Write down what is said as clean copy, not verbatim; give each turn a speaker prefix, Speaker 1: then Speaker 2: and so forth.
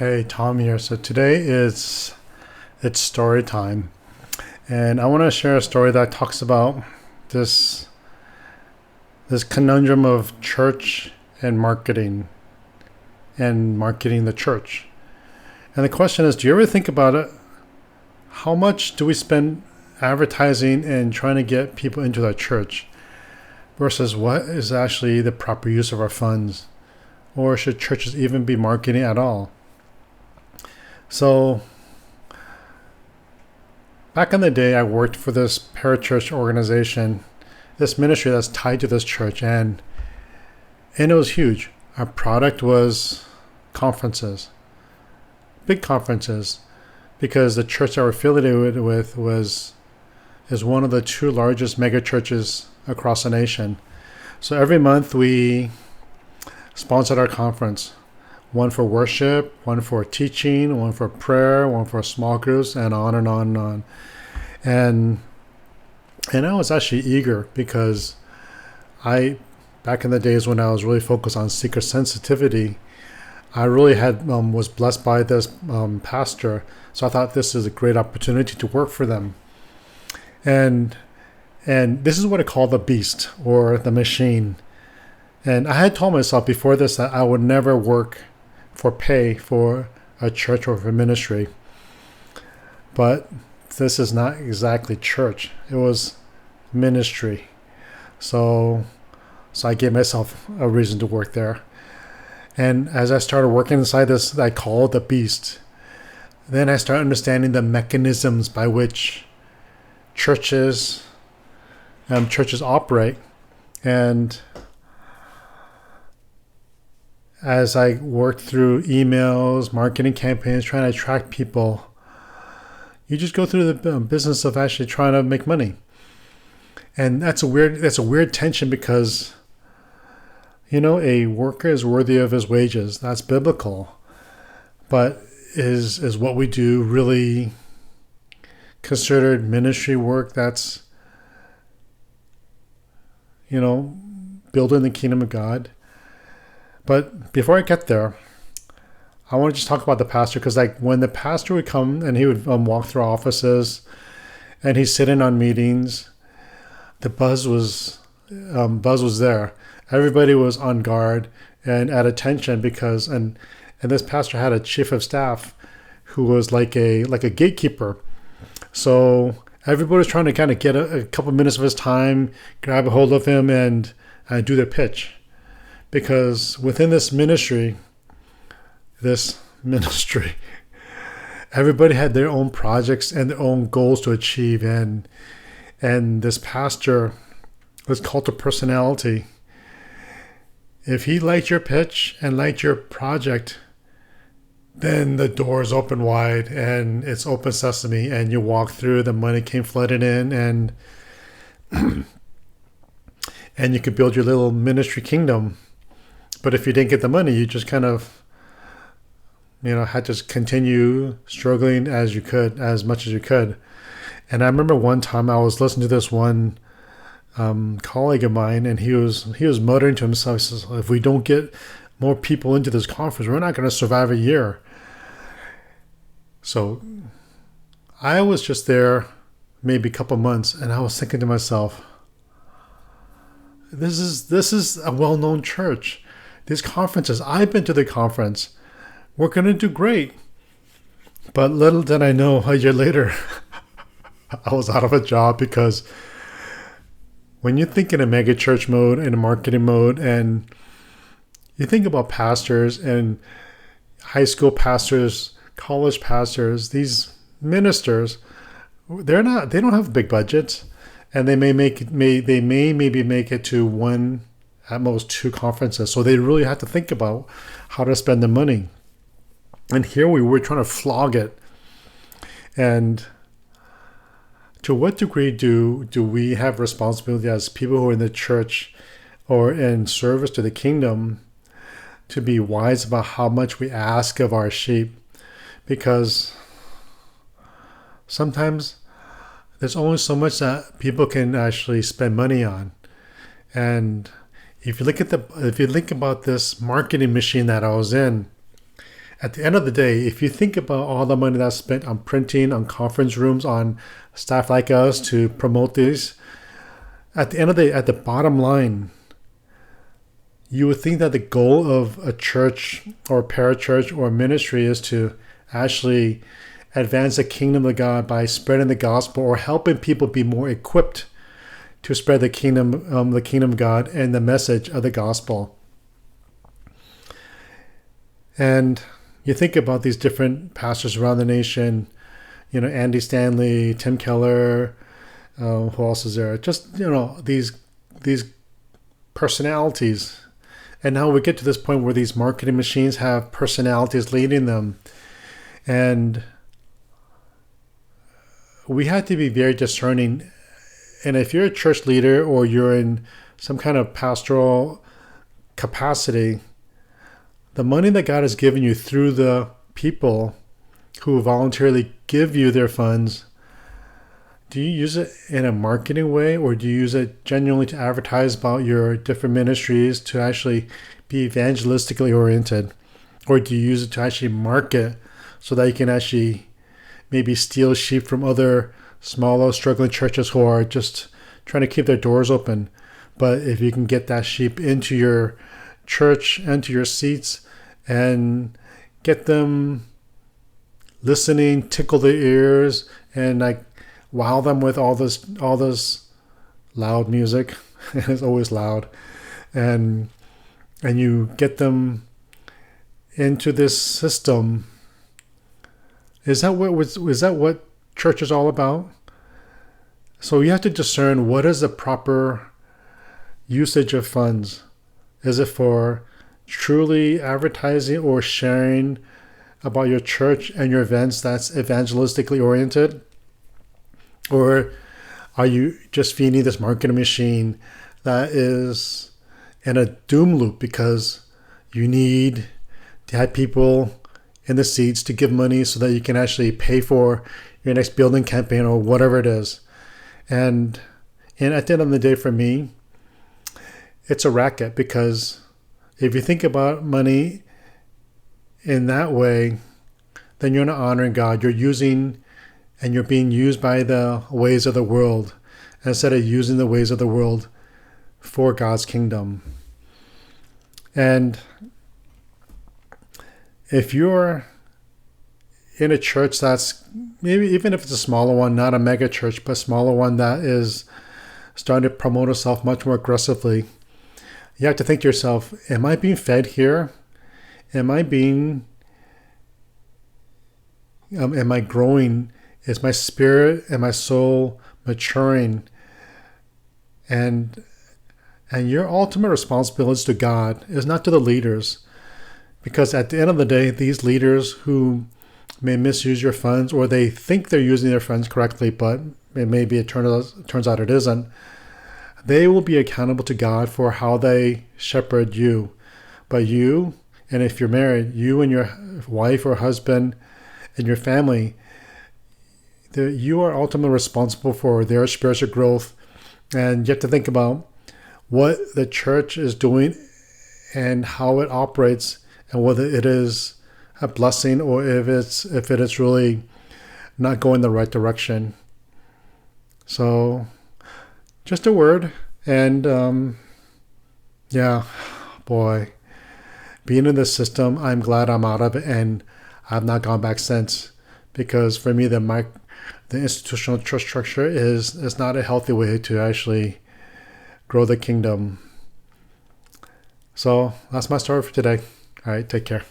Speaker 1: Hey, Tom here. So today it's story time, and I want to share a story that talks about this this conundrum of church and marketing the church. And the question is, do you ever think about it? How much do we spend advertising and trying to get people into the church versus what is actually the proper use of our funds? Or should churches even be marketing at all? So, back in the day, I worked for this parachurch organization, this ministry that's tied to this church, and it was huge. Our product was conferences, big conferences, because the church that we're affiliated with is one of the two largest megachurches across the nation. So every month we sponsored our conference. One for worship, one for teaching, one for prayer, one for small groups, and on and on and on. And I was actually eager because back in the days when I was really focused on seeker sensitivity, I really was blessed by this pastor. So I thought this is a great opportunity to work for them. And this is what I call the beast or the machine. And I had told myself before this that I would never work for pay for a church or for ministry. But this is not exactly church. It was ministry. So I gave myself a reason to work there. And as I started working inside this, I call it the beast. Then I started understanding the mechanisms by which churches operate. And as I worked through emails, marketing campaigns, trying to attract people, you just go through the business of actually trying to make money. And that's a weird tension because, a worker is worthy of his wages. That's biblical. But is what we do really considered ministry work that's, building the kingdom of God? But before I get there, I want to just talk about the pastor, because when the pastor would come and he would walk through offices and he's sitting on meetings, the buzz was there. Everybody was on guard and at attention because and this pastor had a chief of staff who was like a gatekeeper. So everybody was trying to kind of get a couple minutes of his time, grab a hold of him, and do their pitch. Because within this ministry, everybody had their own projects and their own goals to achieve. And this pastor was called to personality. If he liked your pitch and liked your project, then the doors open wide and it's open sesame and you walk through, the money came flooding in, and you could build your little ministry kingdom. But if you didn't get the money, you just kind of, had to continue struggling as much as you could. And I remember one time I was listening to this one colleague of mine, and he was muttering to himself, he says, if we don't get more people into this conference, we're not going to survive a year. So I was just there maybe a couple months, and I was thinking to myself, this is a well-known church. These conferences, I've been to the conference. We're going to do great. But little did I know, a year later, I was out of a job, because when you think in a mega church mode, in a marketing mode, and you think about pastors and high school pastors, college pastors, these ministers, they don't have big budgets, and they may maybe make it to one, at most two conferences. So they really have to think about how to spend the money. And here we were trying to flog it. And to what degree do we have responsibility as people who are in the church or in service to the kingdom to be wise about how much we ask of our sheep? Because sometimes there's only so much that people can actually spend money on. And if you think about this marketing machine that I was in, at the end of the day, if you think about all the money that's spent on printing, on conference rooms, on staff like us to promote these, at the end of the day, at the bottom line, you would think that the goal of a church or a parachurch or a ministry is to actually advance the kingdom of God by spreading the gospel or helping people be more equipped to spread the kingdom of God and the message of the gospel. And you think about these different pastors around the nation, Andy Stanley, Tim Keller, who else is there? Just, these personalities. And now we get to this point where these marketing machines have personalities leading them. And we have to be very discerning. And if you're a church leader or you're in some kind of pastoral capacity, the money that God has given you through the people who voluntarily give you their funds, do you use it in a marketing way, or do you use it genuinely to advertise about your different ministries, to actually be evangelistically oriented? Or do you use it to actually market so that you can actually maybe steal sheep from other smaller, struggling churches who are just trying to keep their doors open? But if you can get that sheep into your church, into your seats, and get them listening, tickle their ears, and wow them with all this loud music. It's always loud, and you get them into this system. Is that what church is all about? So you have to discern what is the proper usage of funds. Is it for truly advertising or sharing about your church and your events that's evangelistically oriented? Or are you just feeding this marketing machine that is in a doom loop because you need to have people in the seats to give money so that you can actually pay for your next building campaign or whatever it is? And at the end of the day, for me, it's a racket, because if you think about money in that way, then you're not honoring God. You're using and you're being used by the ways of the world instead of using the ways of the world for God's kingdom. And if you're in a church that's, maybe even if it's a smaller one, not a mega church, but a smaller one that is starting to promote itself much more aggressively, you have to think to yourself, am I being fed here? Am I growing? Is my spirit and my soul maturing? And your ultimate responsibility is to God, is not to the leaders. Because at the end of the day, these leaders who may misuse your funds, or they think they're using their funds correctly, but it turns out it isn't, they will be accountable to God for how they shepherd you. But you, and if you're married, you and your wife or husband and your family, you are ultimately responsible for their spiritual growth. And you have to think about what the church is doing and how it operates, and whether it is a blessing or if it is really not going the right direction. So just a word. And yeah, boy, being in this system, I'm glad I'm out of it, and I've not gone back since, because for me, the institutional church structure is not a healthy way to actually grow the kingdom. So that's my story for today. All right, take care.